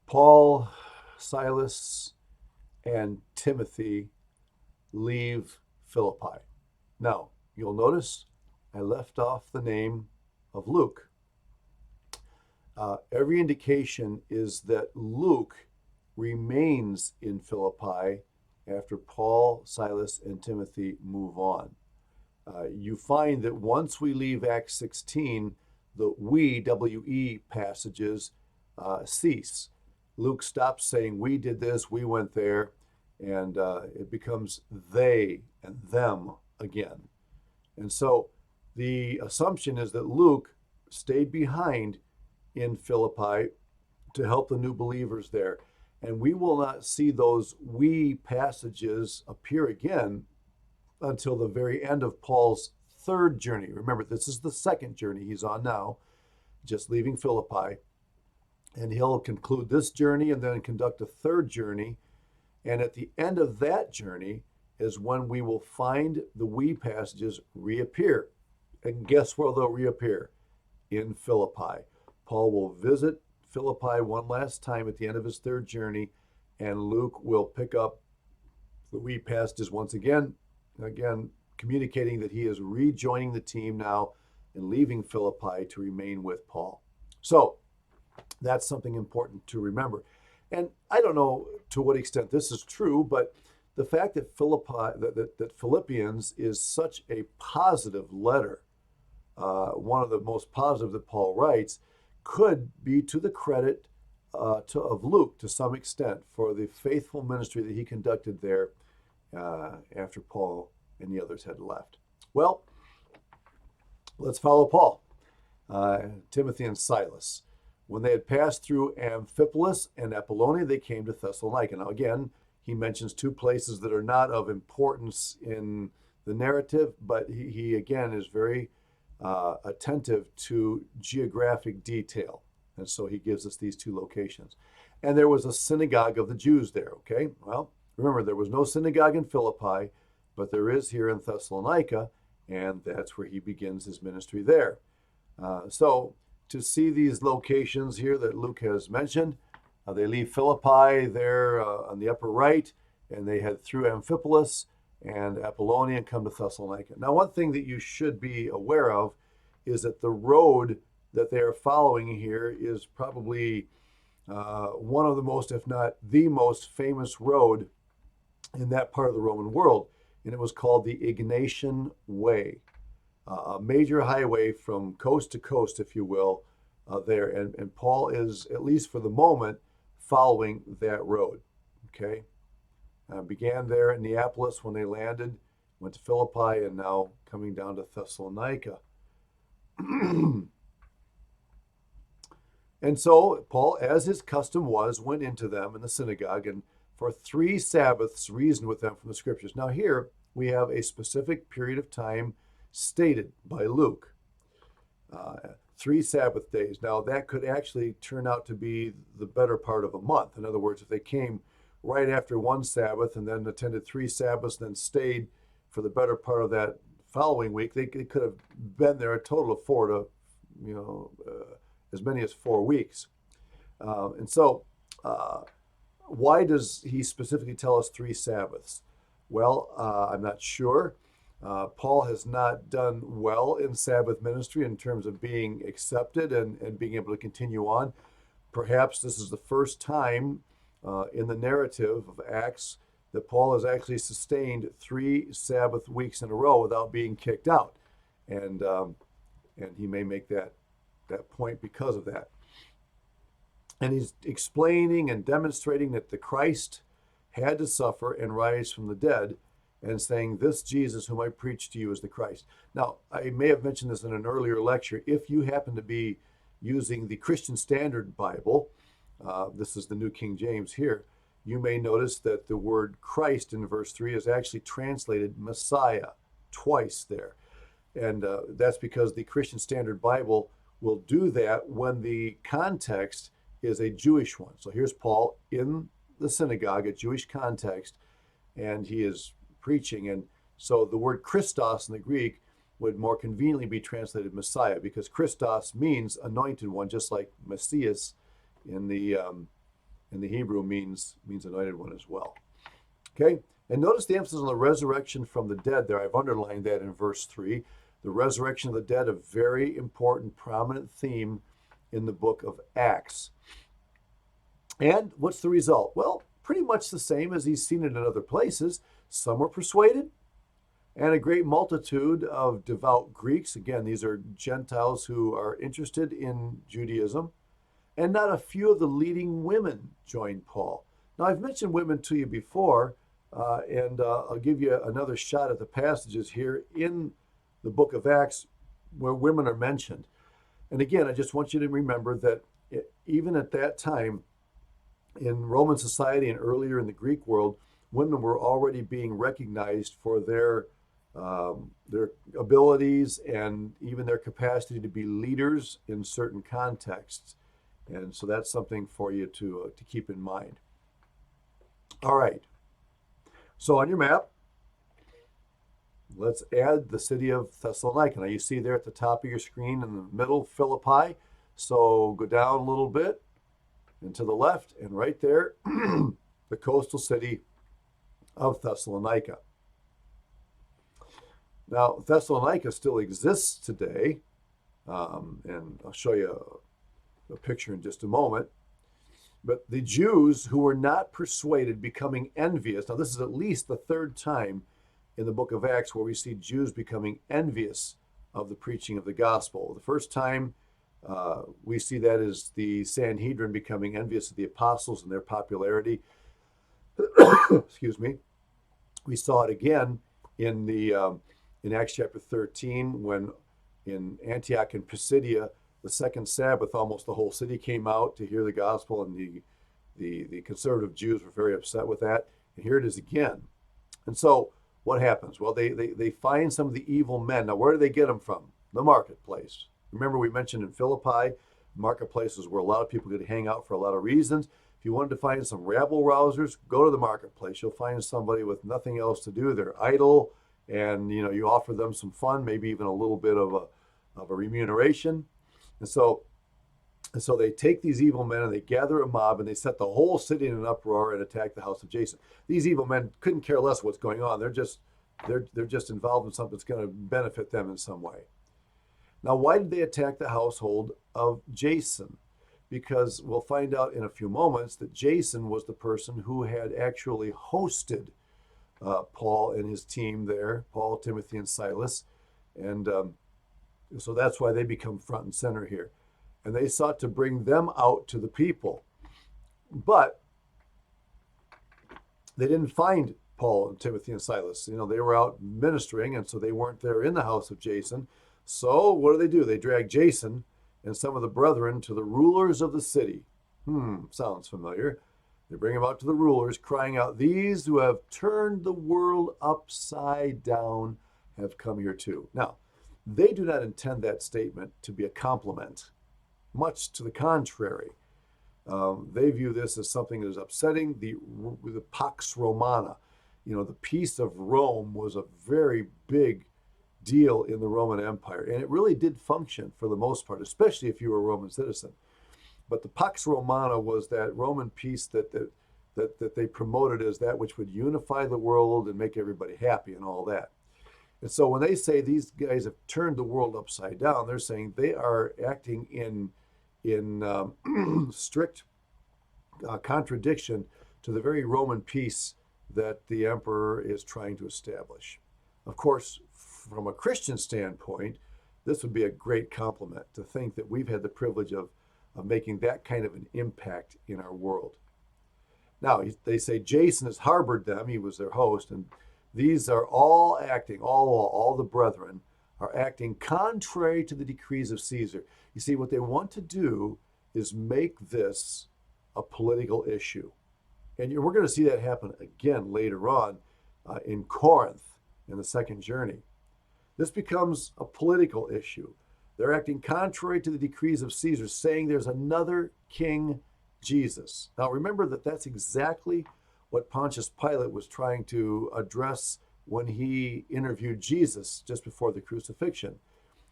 Paul, Silas, and Timothy leave Philippi. Now, you'll notice I left off the name of Luke. Every indication is that Luke remains in Philippi after Paul, Silas, and Timothy move on. You find that once we leave Acts 16, the we passages cease. Luke stops saying, we did this, we went there, and it becomes they and them again. And so the assumption is that Luke stayed behind in Philippi to help the new believers there. And we will not see those we passages appear again until the very end of Paul's third journey. Remember, this is the second journey he's on now, just leaving Philippi. And he'll conclude this journey and then conduct a third journey. And at the end of that journey is when we will find the we passages reappear. And guess where they'll reappear? In Philippi. Paul will visit Philippi one last time at the end of his third journey, and Luke will pick up the we passages once again, communicating that he is rejoining the team now and leaving Philippi to remain with Paul. So that's something important to remember. And I don't know to what extent this is true, but the fact that Philippians is such a positive letter, one of the most positive that Paul writes, could be to the credit of Luke to some extent for the faithful ministry that he conducted there after Paul and the others had left. Well, let's follow Paul, Timothy, and Silas. When they had passed through Amphipolis and Apollonia, they came to Thessalonica. Now, again, he mentions two places that are not of importance in the narrative, but he again is very attentive to geographic detail. And so he gives us these two locations. And there was a synagogue of the Jews there, okay? Well, remember, there was no synagogue in Philippi, but there is here in Thessalonica, and that's where he begins his ministry there. So to see these locations here that Luke has mentioned, they leave Philippi there on the upper right, and they head through Amphipolis and Apollonia and come to Thessalonica. Now, one thing that you should be aware of is that the road that they are following here is probably one of the most, if not the most famous road in that part of the Roman world. And it was called the Egnatian Way, a major highway from coast to coast, if you will, there. And Paul is, at least for the moment, following that road. Okay? Began there in Neapolis when they landed, went to Philippi, and now coming down to Thessalonica. And so Paul, as his custom was, went into them in the synagogue and for 3 Sabbaths reasoned with them from the scriptures. Now, here we have a specific period of time stated by Luke. 3 Sabbath days. Now, that could actually turn out to be the better part of a month. In other words, if they came right after one Sabbath and then attended 3 Sabbaths, then stayed for the better part of that following week, they could have been there a total of 4 to, as many as 4 weeks. And so, why does he specifically tell us 3 Sabbaths? Well, I'm not sure. Paul has not done well in Sabbath ministry in terms of being accepted and being able to continue on. Perhaps this is the first time in the narrative of Acts that Paul has actually sustained 3 Sabbath weeks in a row without being kicked out. And he may make that point because of that. And he's explaining and demonstrating that the Christ had to suffer and rise from the dead, and saying, this Jesus whom I preach to you is the Christ. Now, I may have mentioned this in an earlier lecture. If you happen to be using the Christian Standard Bible, this is the New King James here, you may notice that the word Christ in verse 3 is actually translated Messiah twice there. And that's because the Christian Standard Bible will do that when the context is a Jewish one. So here's Paul in the synagogue, a Jewish context, and he is preaching. And so the word Christos in the Greek would more conveniently be translated Messiah, because Christos means anointed one, just like Messias in the and the Hebrew means anointed one as well. Okay, and notice the emphasis on the resurrection from the dead there. I've underlined that in verse 3. The resurrection of the dead, a very important, prominent theme in the book of Acts. And what's the result? Well, pretty much the same as he's seen it in other places. Some were persuaded, and a great multitude of devout Greeks, again, these are Gentiles who are interested in Judaism, and not a few of the leading women joined Paul. Now, I've mentioned women to you before, and I'll give you another shot at the passages here in the book of Acts where women are mentioned. And again, I just want you to remember that even at that time, in Roman society and earlier in the Greek world, women were already being recognized for their abilities and even their capacity to be leaders in certain contexts. And so that's something for you to keep in mind. All right. So on your map, let's add the city of Thessalonica. Now you see there at the top of your screen in the middle, Philippi. So go down a little bit and to the left, and right there, the coastal city of Thessalonica. Now, Thessalonica still exists today, and I'll show you a picture in just a moment. But the Jews who were not persuaded becoming envious. Now, this is at least the third time in the book of Acts where we see Jews becoming envious of the preaching of the gospel. The first time we see that as the Sanhedrin becoming envious of the apostles and their popularity. Excuse me. We saw it again in Acts chapter 13 when in Antioch and Pisidia, the second Sabbath, almost the whole city came out to hear the gospel, and the conservative Jews were very upset with that. And here it is again. And so what happens? Well, they find some of the evil men. Now, where do they get them from? The marketplace. Remember, we mentioned in Philippi, marketplaces where a lot of people could hang out for a lot of reasons. If you wanted to find some rabble rousers, go to the marketplace. You'll find somebody with nothing else to do. They're idle, and you offer them some fun, maybe even a little bit of a remuneration. And so they take these evil men and they gather a mob and they set the whole city in an uproar and attack the house of Jason. These evil men couldn't care less what's going on. They're just involved in something that's going to benefit them in some way. Now, why did they attack the household of Jason? Because we'll find out in a few moments that Jason was the person who had actually hosted Paul and his team there, Paul, Timothy, and Silas. And so that's why they become front and center here. And they sought to bring them out to the people. But they didn't find Paul and Timothy and Silas. They were out ministering, and so they weren't there in the house of Jason. So what do? They drag Jason and some of the brethren to the rulers of the city. Sounds familiar. They bring him out to the rulers, crying out, "These who have turned the world upside down have come here too." Now, they do not intend that statement to be a compliment. Much to the contrary. They view this as something that is upsetting. The Pax Romana, the peace of Rome was a very big deal in the Roman Empire, and it really did function for the most part, especially if you were a Roman citizen. But the Pax Romana was that Roman peace that they promoted as that which would unify the world and make everybody happy and all that. And so when they say these guys have turned the world upside down, they're saying they are acting in strict contradiction to the very Roman peace that the emperor is trying to establish. Of course, from a Christian standpoint, this would be a great compliment to think that we've had the privilege of making that kind of an impact in our world. Now, they say Jason has harbored them. He was their host, and these are all acting, all the brethren are acting contrary to the decrees of Caesar. You see, what they want to do is make this a political issue. And we're going to see that happen again later on in Corinth in the second journey. This becomes a political issue. They're acting contrary to the decrees of Caesar, saying there's another king, Jesus. Now remember that that's exactly what Pontius Pilate was trying to address when he interviewed Jesus just before the crucifixion.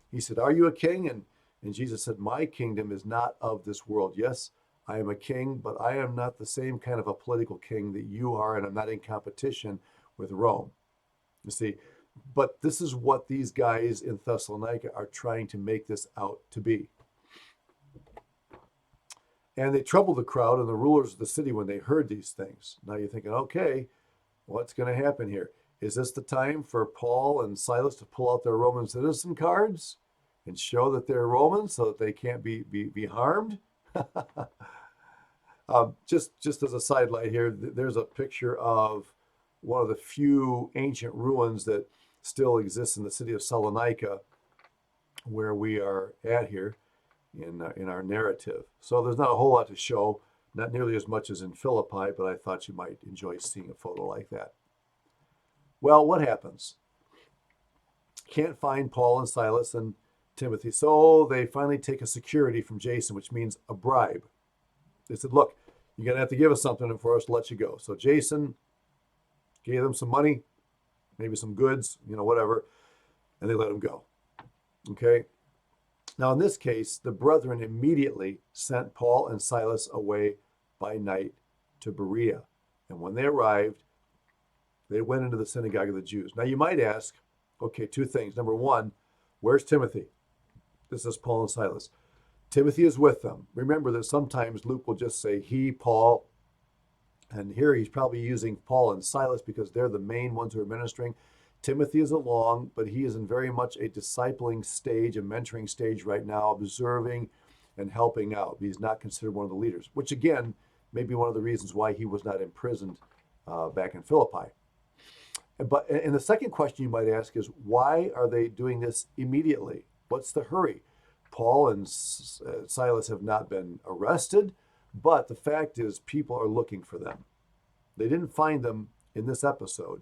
He said, "Are you a king?" And Jesus said, "My kingdom is not of this world." Yes, I am a king, but I am not the same kind of a political king that you are, and I'm not in competition with Rome. You see, but this is what these guys in Thessalonica are trying to make this out to be. And they troubled the crowd and the rulers of the city when they heard these things. Now you're thinking, okay, what's going to happen here? Is this the time for Paul and Silas to pull out their Roman citizen cards and show that they're Romans so that they can't be harmed? Just as a sidelight here, there's a picture of one of the few ancient ruins that still exists in the city of Salonika, where we are at here in our narrative. So there's not a whole lot to show, not nearly as much as in Philippi, but I thought you might enjoy seeing a photo like that. Well, what happens? Can't find Paul and Silas and Timothy, so they finally take a security from Jason, which means a bribe. They said, look, you're going to have to give us something for us to let you go. So Jason gave them some money, maybe some goods, whatever, and they let him go. Okay? Now, in this case, the brethren immediately sent Paul and Silas away by night to Berea. And when they arrived, they went into the synagogue of the Jews. Now, you might ask, okay, two things. Number one, where's Timothy? This is Paul and Silas. Timothy is with them. Remember that sometimes Luke will just say he, Paul, and here he's probably using Paul and Silas because they're the main ones who are ministering. Timothy is along, but he is in very much a discipling stage, a mentoring stage right now, observing and helping out. He's not considered one of the leaders, which again may be one of the reasons why he was not imprisoned back in Philippi. And the second question you might ask is, why are they doing this immediately? What's the hurry? Paul and Silas have not been arrested, but the fact is people are looking for them. They didn't find them in this episode,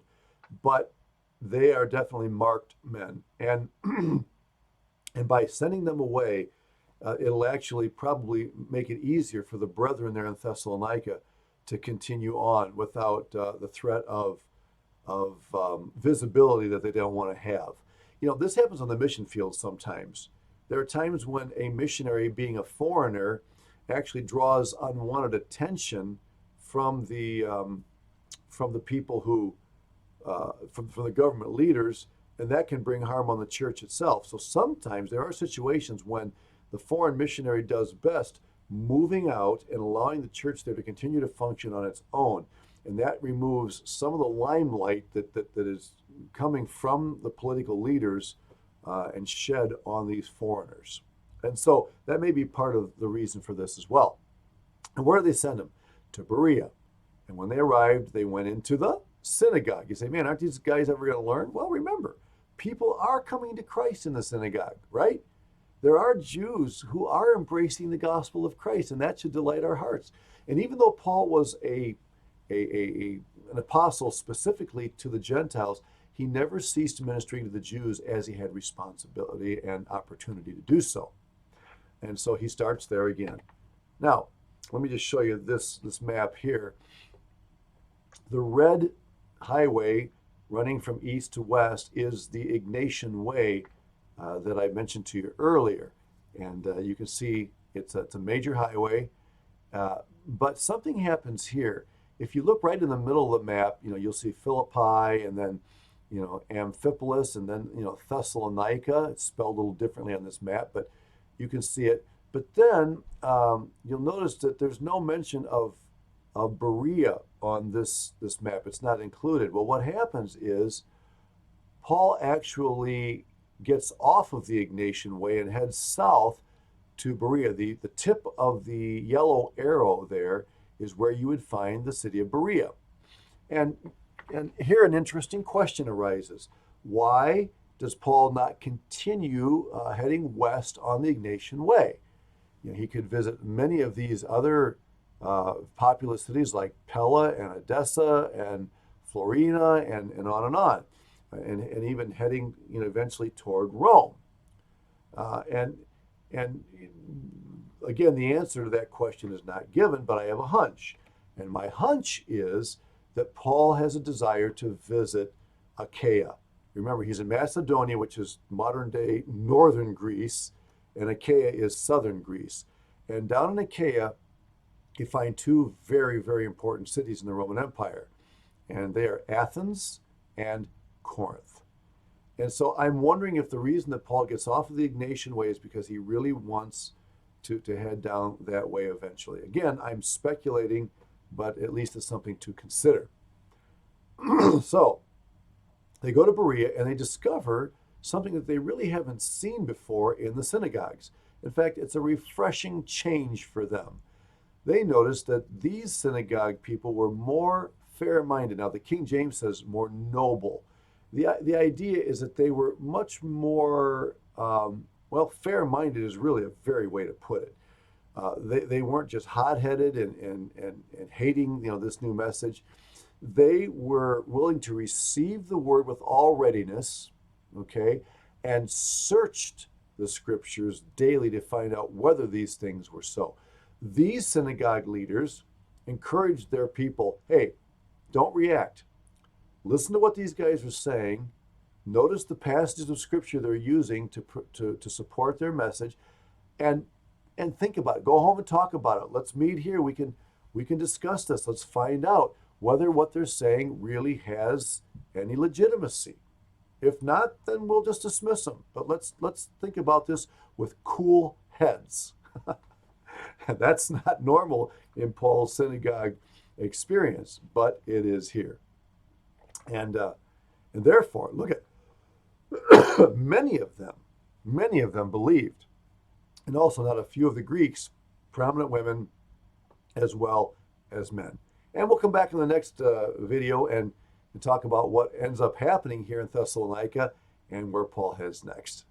but they are definitely marked men. And and by sending them away, it'll actually probably make it easier for the brethren there in Thessalonica to continue on without the threat of visibility that they don't want to have. This happens on the mission field sometimes. There are times when a missionary, being a foreigner, actually draws unwanted attention from the people who, from the government leaders, and that can bring harm on the church itself. So sometimes there are situations when the foreign missionary does best moving out and allowing the church there to continue to function on its own. And that removes some of the limelight that is coming from the political leaders and shed on these foreigners. And so that may be part of the reason for this as well. And where did they send them? To Berea. And when they arrived, they went into the synagogue. You say, man, aren't these guys ever going to learn? Well, remember, people are coming to Christ in the synagogue, right? There are Jews who are embracing the gospel of Christ, and that should delight our hearts. And even though Paul was an apostle specifically to the Gentiles, he never ceased ministering to the Jews as he had responsibility and opportunity to do so. And so he starts there again. Now, let me just show you this map here. The red highway running from east to west is the Ignatian Way that I mentioned to you earlier. And you can see it's a major highway. But something happens here. If you look right in the middle of the map, you'll see Philippi and then, Amphipolis and then, Thessalonica. It's spelled a little differently on this map, but you can see it. But then you'll notice that there's no mention of Berea on this map. It's not included. Well, what happens is Paul actually gets off of the Ignatian Way and heads south to Berea. The tip of the yellow arrow there is where you would find the city of Berea. And here an interesting question arises. Why does Paul not continue heading west on the Ignatian Way? He could visit many of these other populous cities like Pella and Edessa and Florina and on and on, and even heading eventually toward Rome. And again, the answer to that question is not given, but I have a hunch. And my hunch is that Paul has a desire to visit Achaia. Remember, he's in Macedonia, which is modern-day northern Greece, and Achaia is southern Greece. And down in Achaia, you find two very, very important cities in the Roman Empire, and they are Athens and Corinth. And so I'm wondering if the reason that Paul gets off of the Ignatian way is because he really wants to head down that way eventually. Again, I'm speculating, but at least it's something to consider. So they go to Berea and they discover something that they really haven't seen before in the synagogues. In fact, it's a refreshing change for them. They noticed that these synagogue people were more fair-minded. Now, the King James says more noble. The idea is that they were much more, well, fair-minded is really a very way to put it. They weren't just hot-headed and hating, this new message. They were willing to receive the word with all readiness, okay, and searched the scriptures daily to find out whether these things were so. These synagogue leaders encouraged their people, hey, don't react. Listen to what these guys are saying. Notice the passages of scripture they're using to support their message, and think about it. Go home and talk about it. Let's meet here. We can discuss this. Let's find out whether what they're saying really has any legitimacy. If not, then we'll just dismiss them. But let's think about this with cool heads. That's not normal in Paul's synagogue experience, but it is here. And therefore, look at many of them believed, and also not a few of the Greeks, prominent women as well as men. And we'll come back in the next video and talk about what ends up happening here in Thessalonica and where Paul heads next.